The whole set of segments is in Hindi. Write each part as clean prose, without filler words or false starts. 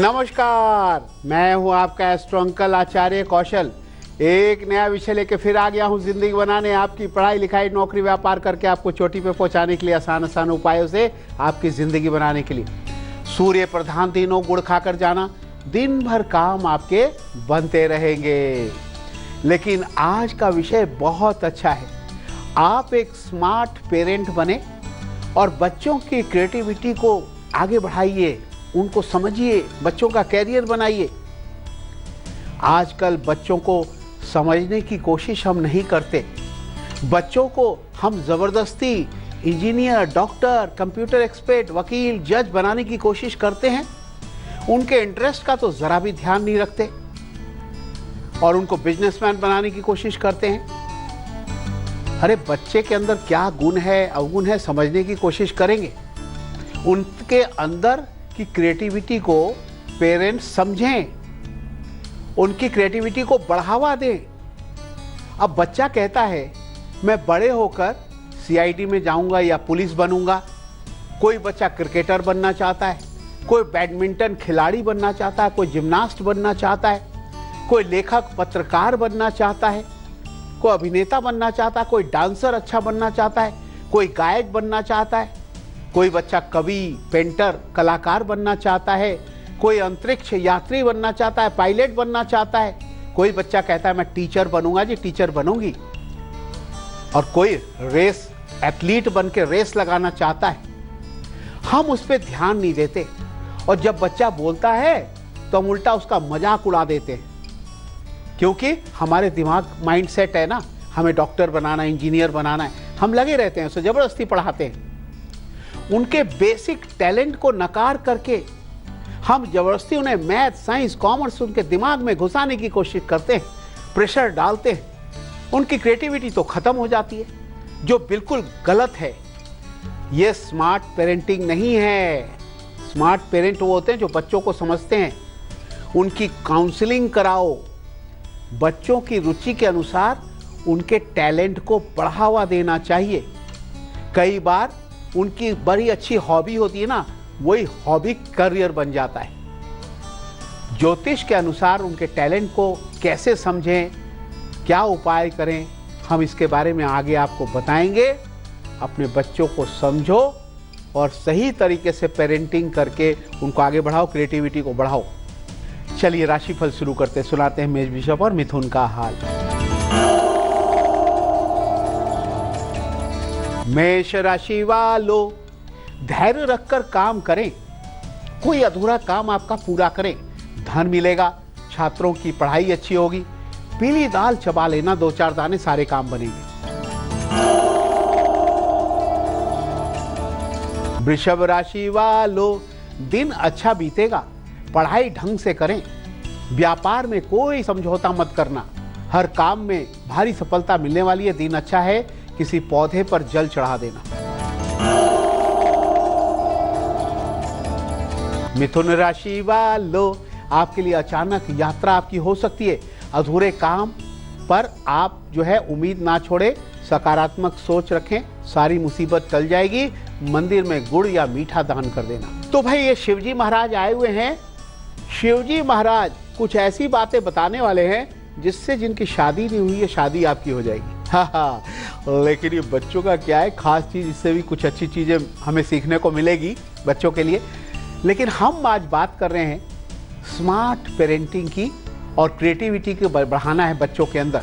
नमस्कार, मैं हूं आपका एस्ट्रो अंकल आचार्य कौशल। एक नया विषय लेके फिर आ गया हूं जिंदगी बनाने। आपकी पढ़ाई लिखाई नौकरी व्यापार करके आपको चोटी पे पहुंचाने के लिए आसान उपायों से आपकी जिंदगी बनाने के लिए। सूर्य प्रधान तीनों गुड़ खाकर जाना, दिन भर काम आपके बनते रहेंगे। लेकिन आज का विषय बहुत अच्छा है। आप एक स्मार्ट पेरेंट बने और बच्चों की क्रिएटिविटी को आगे बढ़ाइए, उनको समझिए, बच्चों का कैरियर बनाइए। आजकल बच्चों को समझने की कोशिश हम नहीं करते। बच्चों को हम ज़बरदस्ती इंजीनियर, डॉक्टर, कंप्यूटर एक्सपर्ट, वकील, जज बनाने की कोशिश करते हैं। उनके इंटरेस्ट का तो ज़रा भी ध्यान नहीं रखते और उनको बिजनेसमैन बनाने की कोशिश करते हैं। अरे बच्चे के अंदर क्या गुण है, अवगुण है, समझने की कोशिश करेंगे। उनके अंदर की क्रिएटिविटी को पेरेंट्स समझें, उनकी क्रिएटिविटी को बढ़ावा दें। अब बच्चा कहता है मैं बड़े होकर सीआईडी में जाऊंगा या पुलिस बनूंगा। कोई बच्चा क्रिकेटर बनना चाहता है, कोई बैडमिंटन खिलाड़ी बनना चाहता है, कोई जिम्नास्ट बनना चाहता है, कोई लेखक पत्रकार बनना चाहता है, कोई अभिनेता बनना चाहता है, कोई डांसर अच्छा बनना चाहता है, कोई गायक बनना चाहता है, कोई बच्चा कवि, पेंटर, कलाकार बनना चाहता है, कोई अंतरिक्ष यात्री बनना चाहता है, पायलट बनना चाहता है, कोई बच्चा कहता है मैं टीचर बनूंगा जी, टीचर बनूंगी, और कोई रेस एथलीट बन के रेस लगाना चाहता है। हम उस पर ध्यान नहीं देते और जब बच्चा बोलता है तो हम उल्टा उसका मजाक उड़ा देते हैं, क्योंकि हमारे दिमाग माइंड सेट है ना, हमें डॉक्टर बनाना, इंजीनियर बनाना है। हम लगे रहते हैं, उसे जबरदस्ती पढ़ाते हैं। उनके बेसिक टैलेंट को नकार करके हम जबरदस्ती उन्हें मैथ, साइंस, कॉमर्स उनके दिमाग में घुसाने की कोशिश करते हैं, प्रेशर डालते हैं। उनकी क्रिएटिविटी तो खत्म हो जाती है, जो बिल्कुल गलत है। ये स्मार्ट पेरेंटिंग नहीं है। स्मार्ट पेरेंट वो होते हैं जो बच्चों को समझते हैं, उनकी काउंसलिंग कराओ, बच्चों की रुचि के अनुसार उनके टैलेंट को बढ़ावा देना चाहिए। कई बार उनकी बड़ी अच्छी हॉबी होती है ना, वही हॉबी करियर बन जाता है। ज्योतिष के अनुसार उनके टैलेंट को कैसे समझें, क्या उपाय करें, हम इसके बारे में आगे आपको बताएंगे। अपने बच्चों को समझो और सही तरीके से पेरेंटिंग करके उनको आगे बढ़ाओ, क्रिएटिविटी को बढ़ाओ। चलिए राशिफल शुरू करते, सुनाते हैं मेष, वृषभ और मिथुन का हाल। मेष राशि वालों, धैर्य रखकर काम करें, कोई अधूरा काम आपका पूरा करें, धन मिलेगा, छात्रों की पढ़ाई अच्छी होगी, पीली दाल चबा लेना, 2-4 दाने, सारे काम बनेंगे। वृषभ राशि वालों, दिन अच्छा बीतेगा, पढ़ाई ढंग से करें, व्यापार में कोई समझौता मत करना, हर काम में भारी सफलता मिलने वाली है, दिन अच्छा है, किसी पौधे पर जल चढ़ा देना। मिथुन राशि वालों, आपके लिए अचानक यात्रा आपकी हो सकती है। अधूरे काम पर आप जो है उम्मीद ना छोड़े, सकारात्मक सोच रखें, सारी मुसीबत टल जाएगी। मंदिर में गुड़ या मीठा दान कर देना। तो भाई ये शिवजी महाराज आए हुए हैं। शिवजी महाराज कुछ ऐसी बातें बताने वाले हैं जिससे जिनकी शादी नहीं हुई है, शादी आपकी हो जाएगी। हाँ, लेकिन ये बच्चों का क्या है, खास चीज़, इससे भी कुछ अच्छी चीज़ें हमें सीखने को मिलेगी बच्चों के लिए। लेकिन हम आज बात कर रहे हैं स्मार्ट पेरेंटिंग की और क्रिएटिविटी को बढ़ाना है बच्चों के अंदर।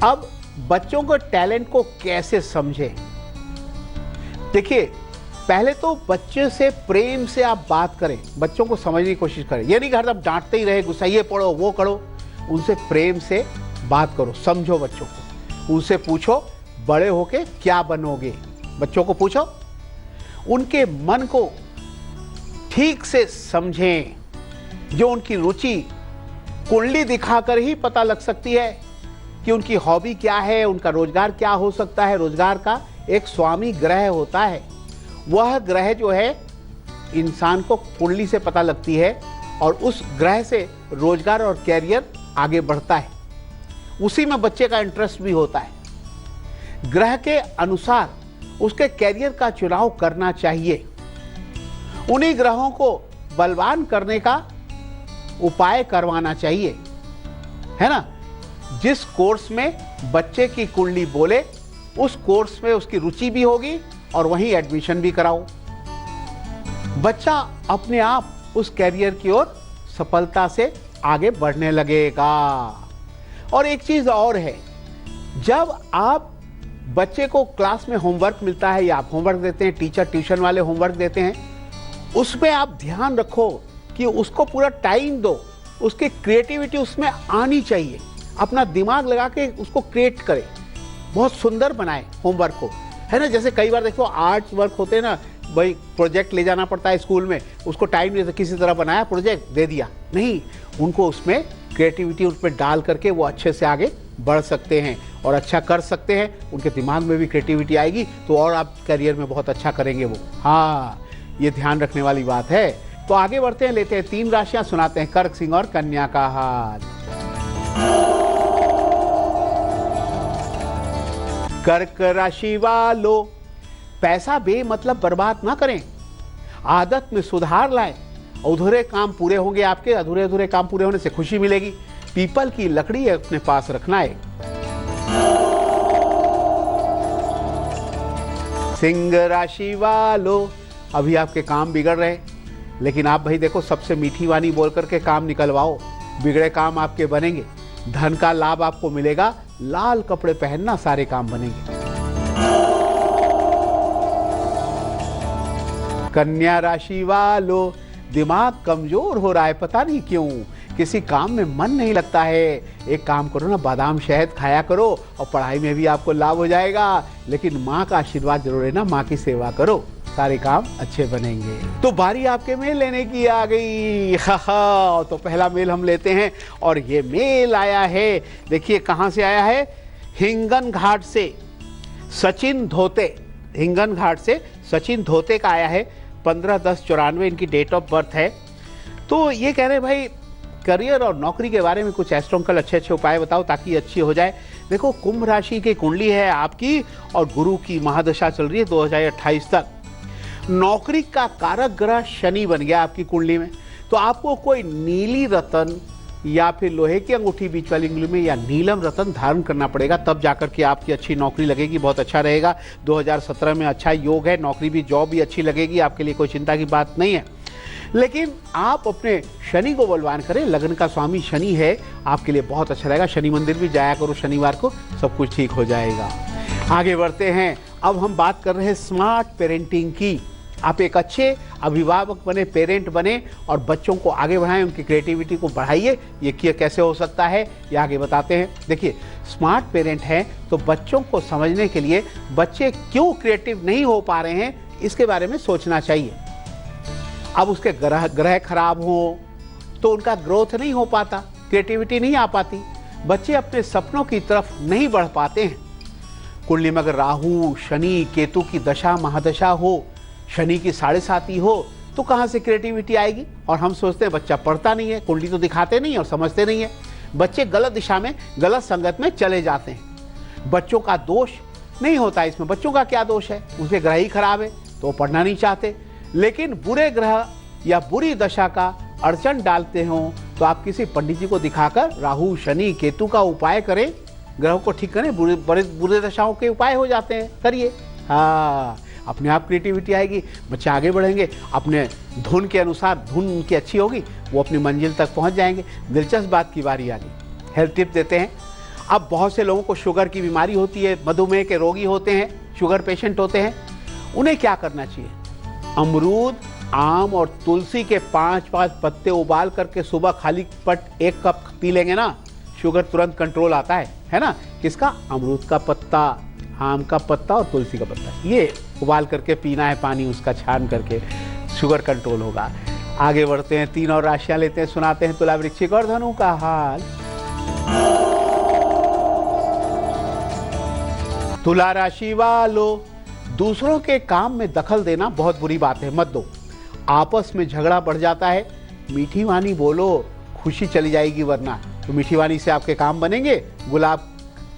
अब बच्चों को टैलेंट को कैसे समझें? देखिए, पहले तो बच्चे से प्रेम से आप बात करें, बच्चों को समझने की कोशिश करें। ये नहीं कि हरदम डांटते ही रहे, गुस्साइए, पढ़ो, वो करो। उनसे प्रेम से बात करो, समझो बच्चों को। उनसे पूछो बड़े होके क्या बनोगे, बच्चों को पूछो। उनके मन को ठीक से समझें। जो उनकी रुचि कुंडली दिखाकर ही पता लग सकती है कि उनकी हॉबी क्या है, उनका रोजगार क्या हो सकता है। रोजगार का एक स्वामी ग्रह होता है, वह ग्रह जो है इंसान को कुंडली से पता लगती है और उस ग्रह से रोजगार और कैरियर आगे बढ़ता है। उसी में बच्चे का इंटरेस्ट भी होता है। ग्रह के अनुसार उसके कैरियर का चुनाव करना चाहिए। उन्हीं ग्रहों को बलवान करने का उपाय करवाना चाहिए, है ना। जिस कोर्स में बच्चे की कुंडली बोले उस कोर्स में उसकी रुचि भी होगी और वहीं एडमिशन भी कराओ। बच्चा अपने आप उस कैरियर की ओर सफलता से आगे बढ़ने लगेगा। और एक चीज और है, जब आप बच्चे को क्लास में होमवर्क मिलता है या आप होमवर्क देते हैं, टीचर ट्यूशन वाले होमवर्क देते हैं, उसमें आप ध्यान रखो कि उसको पूरा टाइम दो, उसकी क्रिएटिविटी उसमें आनी चाहिए। अपना दिमाग लगा के उसको क्रिएट करे, बहुत सुंदर बनाए होमवर्क को, है ना। जैसे कई बार देखो आर्ट्स वर्क होते हैं ना, भाई प्रोजेक्ट ले जाना पड़ता है स्कूल में, उसको टाइम नहीं, किसी तरह बनाया प्रोजेक्ट दे दिया, नहीं, उनको उसमें क्रिएटिविटी उसमें डाल करके वो अच्छे से आगे बढ़ सकते हैं और अच्छा कर सकते हैं। उनके दिमाग में भी क्रिएटिविटी आएगी तो और आप करियर में बहुत अच्छा करेंगे वो। हाँ, ये ध्यान रखने वाली बात है। तो आगे बढ़ते हैं, लेते हैं 3 राशियां, सुनाते हैं कर्क, सिंह और कन्या का हाल। कर्क राशि वालों, पैसा बेमतलब बर्बाद ना करें, आदत में सुधार लाएं। अधूरे काम पूरे होंगे आपके, अधूरे अधूरे काम पूरे होने से खुशी मिलेगी। पीपल की लकड़ी अपने पास रखना है। सिंह राशि वालों, अभी आपके काम बिगड़ रहे हैं, लेकिन आप भाई देखो सबसे मीठी वाणी बोल करके काम निकलवाओ, बिगड़े काम आपके बनेंगे, धन का लाभ आपको मिलेगा, लाल कपड़े पहनना, सारे काम बनेंगे। कन्या राशि वालों, दिमाग कमजोर हो रहा है, पता नहीं क्यों, किसी काम में मन नहीं लगता है। एक काम करो ना, बादाम शहद खाया करो और पढ़ाई में भी आपको लाभ हो जाएगा। लेकिन माँ का आशीर्वाद जरूर है ना, माँ की सेवा करो, सारे काम अच्छे बनेंगे। तो बारी आपके मेल लेने की आ गई। हा, तो पहला मेल हम लेते हैं और ये मेल आया है, देखिए कहाँ से आया है, हिंगन घाट से सचिन धोते। हिंगन घाट से सचिन धोते का आया है, 15/10/94 इनकी डेट ऑफ बर्थ है। तो ये कह रहे हैं भाई करियर और नौकरी के बारे में कुछ एस्ट्रो अंकल अच्छे अच्छे उपाय बताओ ताकि अच्छी हो जाए। देखो कुंभ राशि की कुंडली है आपकी और गुरु की महादशा चल रही है 2028 तक। नौकरी का कारक ग्रह शनि बन गया आपकी कुंडली में, तो आपको कोई नीली रतन या फिर लोहे की अंगूठी बीच वाली उंगली में या नीलम रतन धारण करना पड़ेगा, तब जाकर के आपकी अच्छी नौकरी लगेगी, बहुत अच्छा रहेगा। 2017 में अच्छा योग है, नौकरी भी जॉब भी अच्छी लगेगी, आपके लिए कोई चिंता की बात नहीं है। लेकिन आप अपने शनि को बलवान करें, लग्न का स्वामी शनि है, आपके लिए बहुत अच्छा रहेगा। शनि मंदिर भी जाया करो शनिवार को, सब कुछ ठीक हो जाएगा। आगे बढ़ते हैं, अब हम बात कर रहे हैं स्मार्ट पेरेंटिंग की। आप एक अच्छे अभिभावक बने, पेरेंट बने और बच्चों को आगे बढ़ाएं, उनकी क्रिएटिविटी को बढ़ाइए। ये कैसे हो सकता है, ये आगे बताते हैं। देखिए स्मार्ट पेरेंट हैं तो बच्चों को समझने के लिए बच्चे क्यों क्रिएटिव नहीं हो पा रहे हैं इसके बारे में सोचना चाहिए। अब उसके ग्रह खराब हो तो उनका ग्रोथ नहीं हो पाता, क्रिएटिविटी नहीं आ पाती, बच्चे अपने सपनों की तरफ नहीं बढ़ पाते हैं। कुंडली में अगर राहु शनि केतु की दशा महादशा हो, शनि की 7.5 हो, तो कहाँ से क्रिएटिविटी आएगी। और हम सोचते हैं बच्चा पढ़ता नहीं है, कुंडली तो दिखाते नहीं और समझते नहीं है, बच्चे गलत दिशा में गलत संगत में चले जाते हैं। बच्चों का दोष नहीं होता इसमें, बच्चों का क्या दोष है, उनके ग्रह ही खराब है तो वो पढ़ना नहीं चाहते। लेकिन बुरे ग्रह या बुरी दशा का अड़चन डालते हो तो आप किसी पंडित जी को दिखाकर राहु शनि केतु का उपाय करें, ग्रहों को ठीक करें, बुरे दशाओं के उपाय हो जाते हैं, करिए। हाँ, अपने आप क्रिएटिविटी आएगी, बच्चे आगे बढ़ेंगे, अपने धुन के अनुसार, धुन उनकी अच्छी होगी, वो अपनी मंजिल तक पहुंच जाएंगे। दिलचस्प बात की बारी आ गई, हेल्थ टिप देते हैं। अब बहुत से लोगों को शुगर की बीमारी होती है, मधुमेह के रोगी होते हैं, शुगर पेशेंट होते हैं, उन्हें क्या करना चाहिए, अमरूद आम और तुलसी के 5-5 पत्ते उबाल करके सुबह खाली पेट 1 कप पी लेंगे ना, शुगर तुरंत कंट्रोल आता है ना। किसका, अमरूद का पत्ता, आम का पत्ता और तुलसी का पत्ता, ये उबाल करके पीना है, पानी उसका छान करके, शुगर कंट्रोल होगा। आगे बढ़ते हैं, 3 और राशियां लेते हैं, सुनाते हैं तुला वृश्चिक और धनु का हाल। तुला राशि वालों, दूसरों के काम में दखल देना बहुत बुरी बात है, मत दो। आपस में झगड़ा बढ़ जाता है, मीठी वाणी बोलो, खुशी चली जाएगी, वरना तो मीठी वाणी से आपके काम बनेंगे। गुलाब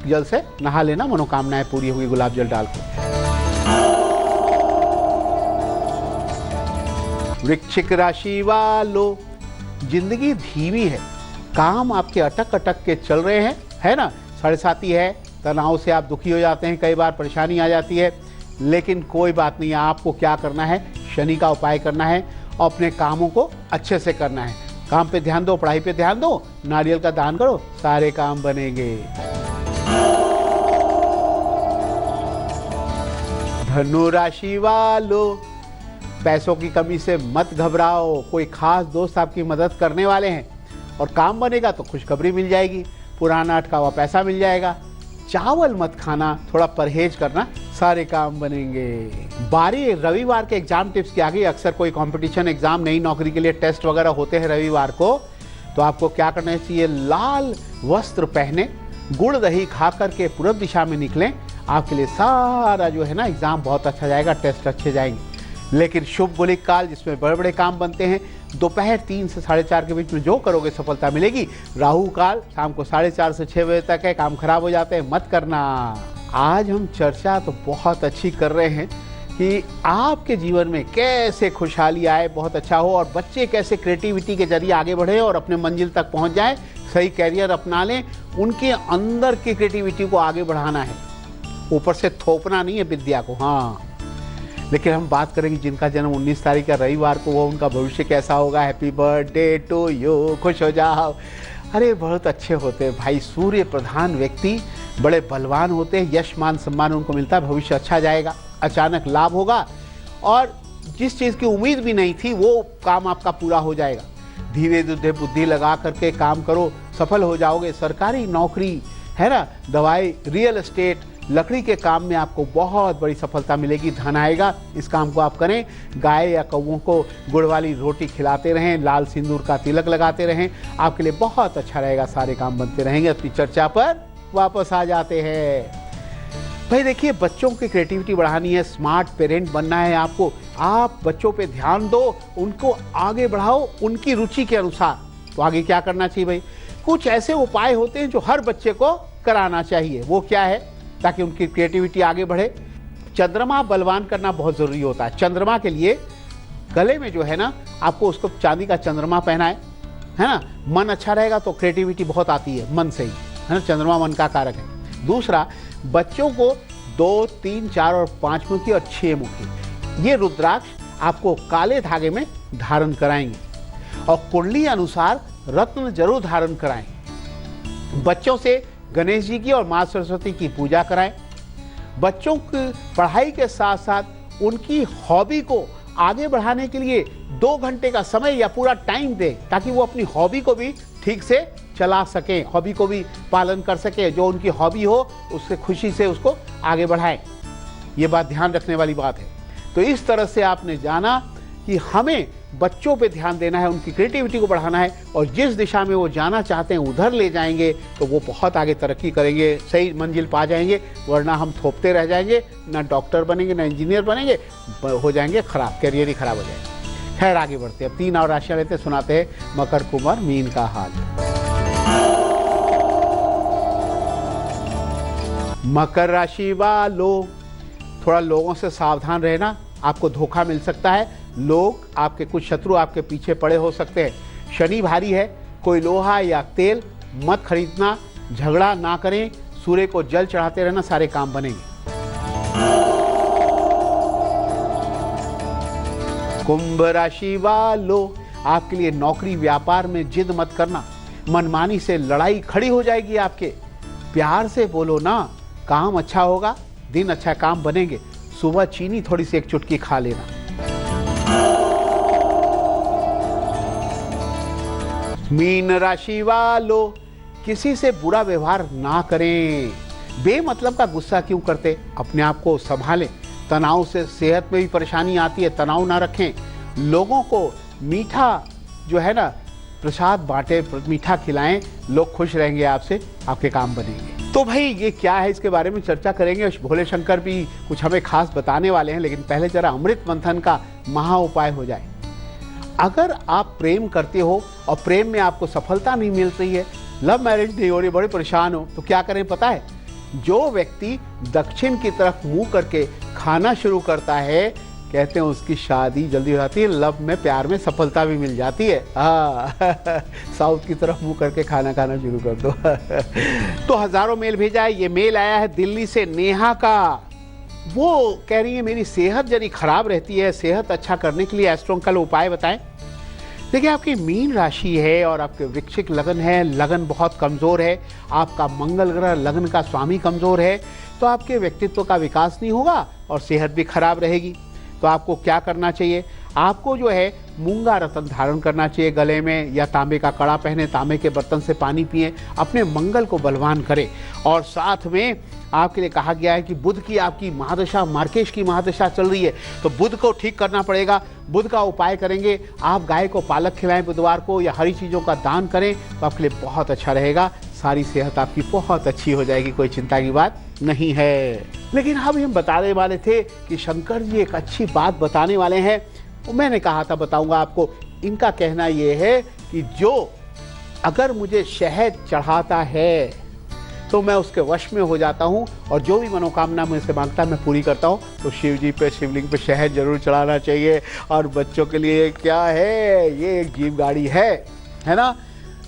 जल से नहा लेना, मनोकामनाएं पूरी होगी गुलाब जल डाल के। वृश्चिक राशि वालों, जिंदगी धीमी है, काम आपके अटक अटक के चल रहे हैं, है ना। साढ़े साथी है, तनाव से आप दुखी हो जाते हैं, कई बार परेशानी आ जाती है, लेकिन कोई बात नहीं है। आपको क्या करना है, शनि का उपाय करना है और अपने कामों को अच्छे से करना है। काम पे ध्यान दो, पढ़ाई पे ध्यान दो, नारियल का दान करो, सारे काम बनेंगे। धनु राशि वालों, पैसों की कमी से मत घबराओ, कोई खास दोस्त आपकी मदद करने वाले हैं और काम बनेगा तो खुशखबरी मिल जाएगी, पुराना अटका हुआ पैसा मिल जाएगा। चावल मत खाना, थोड़ा परहेज करना, सारे काम बनेंगे। बारी रविवार के एग्जाम टिप्स की आ गई। अक्सर कोई कंपटीशन एग्जाम, नई नौकरी के लिए टेस्ट वगैरह होते हैं रविवार को, तो आपको क्या करना चाहिए, लाल वस्त्र पहने, गुड़ दही खा करके पूर्व दिशा में निकलें। आपके लिए सारा जो है ना एग्जाम बहुत अच्छा जाएगा, टेस्ट अच्छे जाएंगे। लेकिन शुभ गुलिक काल, जिसमें बड़े बड़े काम बनते हैं, दोपहर 3 से 4:30 के बीच में जो करोगे सफलता मिलेगी। राहु काल शाम को 4:30 से 6 बजे तक है, काम खराब हो जाते हैं, मत करना। आज हम चर्चा तो बहुत अच्छी कर रहे हैं कि आपके जीवन में कैसे खुशहाली आए, बहुत अच्छा हो, और बच्चे कैसे क्रिएटिविटी के जरिए आगे बढ़े और अपने मंजिल तक पहुंच जाएं, सही कैरियर अपना लें। उनके अंदर की क्रिएटिविटी को आगे बढ़ाना है, ऊपर से थोपना नहीं है विद्या को। हाँ, लेकिन हम बात करेंगे जिनका जन्म 19 तारीख का रविवार को, वो उनका भविष्य कैसा होगा। हैप्पी बर्थडे टू यू, खुश हो जाओ। अरे बहुत अच्छे होते हैं भाई, सूर्य प्रधान व्यक्ति, बड़े बलवान होते हैं, यश मान सम्मान उनको मिलता है, भविष्य अच्छा जाएगा, अचानक लाभ होगा और जिस चीज़ की उम्मीद भी नहीं थी वो काम आपका पूरा हो जाएगा। धीरे धीरे बुद्धि लगा करके काम करो, सफल हो जाओगे। सरकारी नौकरी है ना, दवाई, रियल एस्टेट, लकड़ी के काम में आपको बहुत बड़ी सफलता मिलेगी, धन आएगा। इस काम को आप करें। गाय या कौवों को गुड़ वाली रोटी खिलाते रहें, लाल सिंदूर का तिलक लगाते रहें, आपके लिए बहुत अच्छा रहेगा, सारे काम बनते रहेंगे। अपनी चर्चा पर वापस आ जाते हैं। भाई देखिए, बच्चों की क्रिएटिविटी बढ़ानी है, स्मार्ट पेरेंट बनना है आपको। आप बच्चों पे ध्यान दो, उनको आगे बढ़ाओ उनकी रुचि के अनुसार। तो आगे क्या करना चाहिए भाई, कुछ ऐसे उपाय होते हैं जो हर बच्चे को कराना चाहिए। वो क्या है, ताकि उनकी क्रिएटिविटी आगे बढ़े। चंद्रमा बलवान करना बहुत ज़रूरी होता है। चंद्रमा के लिए गले में जो है ना, आपको उसको चांदी का चंद्रमा पहनाए, है ना। मन अच्छा रहेगा तो क्रिएटिविटी बहुत आती है मन से ही, है ना। चंद्रमा मन का कारक है। दूसरा, बच्चों को 2, 3, 4 और 5 मुखी और 6 मुखी ये रुद्राक्ष आपको काले धागे में धारण कराएंगे और कुंडली अनुसार रत्न जरूर धारण कराएं। बच्चों से गणेश जी की और माँ सरस्वती की पूजा कराएं। बच्चों की पढ़ाई के साथ साथ उनकी हॉबी को आगे बढ़ाने के लिए 2 घंटे का समय या पूरा टाइम दें, ताकि वो अपनी हॉबी को भी ठीक से चला सकें, हॉबी को भी पालन कर सकें। जो उनकी हॉबी हो उससे खुशी से उसको आगे बढ़ाएं। ये बात ध्यान रखने वाली बात है। तो इस तरह से आपने जाना कि हमें बच्चों पे ध्यान देना है, उनकी क्रिएटिविटी को बढ़ाना है, और जिस दिशा में वो जाना चाहते हैं उधर ले जाएंगे तो वो बहुत आगे तरक्की करेंगे, सही मंजिल पा जाएंगे। वरना हम थोपते रह जाएंगे, ना डॉक्टर बनेंगे ना इंजीनियर बनेंगे, हो जाएंगे खराब, करियर ही खराब हो जाएगा। खैर आगे बढ़ते हैं, अब 3 और राशियां लेते, सुनाते हैं मकर, कुंभ, मीन का हाल। मकर राशि वालों, थोड़ा लोगों से सावधान रहना, आपको धोखा मिल सकता है। लोग आपके, कुछ शत्रु आपके पीछे पड़े हो सकते हैं। शनि भारी है, कोई लोहा या तेल मत खरीदना, झगड़ा ना करें, सूर्य को जल चढ़ाते रहना, सारे काम बनेंगे। कुंभ राशि वालों, आपके लिए नौकरी व्यापार में जिद मत करना, मनमानी से लड़ाई खड़ी हो जाएगी आपके। प्यार से बोलो ना, काम अच्छा होगा, दिन अच्छा, काम बनेंगे। सुबह चीनी थोड़ी सी 1 चुटकी खा लेना। मीन राशि वालों, किसी से बुरा व्यवहार ना करें। बेमतलब का गुस्सा क्यों करते, अपने आप को संभालें। तनाव से सेहत में भी परेशानी आती है, तनाव ना रखें। लोगों को मीठा जो है ना प्रसाद बांटे, मीठा खिलाएं, लोग खुश रहेंगे आपसे, आपके काम बनेंगे। तो भाई ये क्या है, इसके बारे में चर्चा करेंगे। भोले शंकर भी कुछ हमें खास बताने वाले हैं, लेकिन पहले जरा अमृत मंथन का महा उपाय हो जाए। अगर आप प्रेम करते हो और प्रेम में आपको सफलता नहीं मिल रही है, लव मैरिज नहीं हो रही, बड़े परेशान हो, तो क्या करें पता है? जो व्यक्ति दक्षिण की तरफ मुंह करके खाना शुरू करता है, कहते हैं उसकी शादी जल्दी हो जाती है, लव में प्यार में सफलता भी मिल जाती है। हाँ साउथ की तरफ मुंह करके खाना खाना शुरू कर दो। तो हजारों मेल भेजा है। ये मेल आया है दिल्ली से नेहा का। वो कह रही है मेरी सेहत जरी खराब रहती है, सेहत अच्छा करने के लिए एस्ट्रोंकल उपाय बताएं। देखिए आपकी मीन राशि है और आपके वृश्चिक लगन है, लगन बहुत कमज़ोर है, आपका मंगल ग्रह लगन का स्वामी कमज़ोर है, तो आपके व्यक्तित्व का विकास नहीं होगा और सेहत भी खराब रहेगी। तो आपको क्या करना चाहिए, आपको जो है मूंगा रत्न धारण करना चाहिए गले में, या तांबे का कड़ा पहने, तांबे के बर्तन से पानी पिए, अपने मंगल को बलवान करें। और साथ में आपके लिए कहा गया है कि बुध की आपकी महादशा, मार्केश की महादशा चल रही है, तो बुध को ठीक करना पड़ेगा। बुध का उपाय करेंगे, आप गाय को पालक खिलाएं बुधवार को, या हरी चीज़ों का दान करें, तो आपके लिए बहुत अच्छा रहेगा। सारी सेहत आपकी बहुत अच्छी हो जाएगी, कोई चिंता की बात नहीं है। लेकिन अभी हम बताने वाले थे कि शंकर जी एक अच्छी बात बताने वाले हैं। मैंने कहा था बताऊंगा आपको। इनका कहना ये है कि जो अगर मुझे शहद चढ़ाता है तो मैं उसके वश में हो जाता हूँ, और जो भी मनोकामना मुझसे मांगता है मैं पूरी करता हूँ। तो शिव जी पे, शिवलिंग पे शहद जरूर चढ़ाना चाहिए। और बच्चों के लिए क्या है, ये एक जीप गाड़ी है ना।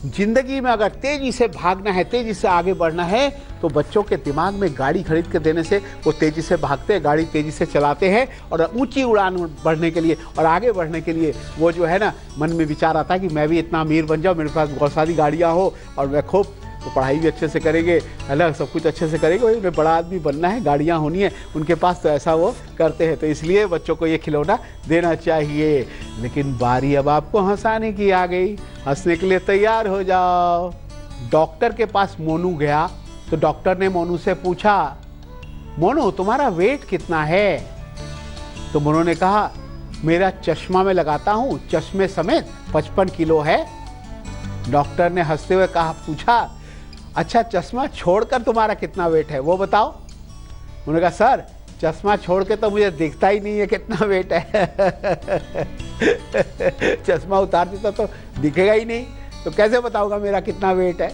जिंदगी में अगर तेजी से भागना है, तेजी से आगे बढ़ना है, तो बच्चों के दिमाग में गाड़ी खरीद के देने से वो तेजी से भागते हैं, गाड़ी तेजी से चलाते हैं, और ऊंची उड़ान बढ़ने के लिए और आगे बढ़ने के लिए वो जो है ना, मन में विचार आता है कि मैं भी इतना अमीर बन जाऊँ, मेरे पास बहुत सारी गाड़ियाँ हो, और मैं खूब तो पढ़ाई भी अच्छे से करेंगे, है ना, सब कुछ अच्छे से करेंगे, भाई उन्हें बड़ा आदमी बनना है, गाड़ियाँ होनी है उनके पास, तो ऐसा वो करते हैं। तो इसलिए बच्चों को ये खिलौना देना चाहिए। लेकिन बारी अब आपको हंसाने की आ गई, हंसने के लिए तैयार हो जाओ। डॉक्टर के पास मोनू गया, तो डॉक्टर ने मोनू से पूछा, मोनू तुम्हारा वेट कितना है? तो मोनू ने कहा, मेरा चश्मा मैं लगाता हूँ, चश्मे समेत 55 किलो है। डॉक्टर ने हंसते हुए कहा, पूछा, अच्छा चश्मा छोड़कर तुम्हारा कितना वेट है वो बताओ। उन्होंने कहा, सर चश्मा छोड़ के तो मुझे दिखता ही नहीं है कितना वेट है। चश्मा उतार देता तो दिखेगा ही नहीं, तो कैसे बताऊंगा मेरा कितना वेट है।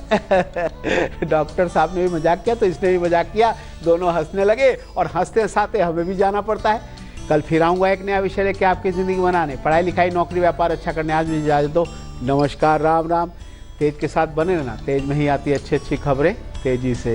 डॉक्टर साहब ने भी मजाक किया तो इसने भी मजाक किया, दोनों हंसने लगे, और हंसते साथे हमें भी जाना पड़ता है। कल फिर आऊँगा एक नया विषय लेके आपकी ज़िंदगी बनाने, पढ़ाई लिखाई नौकरी व्यापार अच्छा करने। आज मुझे इजाज़त दो, नमस्कार, राम राम। तेज के साथ बने रहना, तेज में ही आती है अच्छी अच्छी खबरें तेजी से।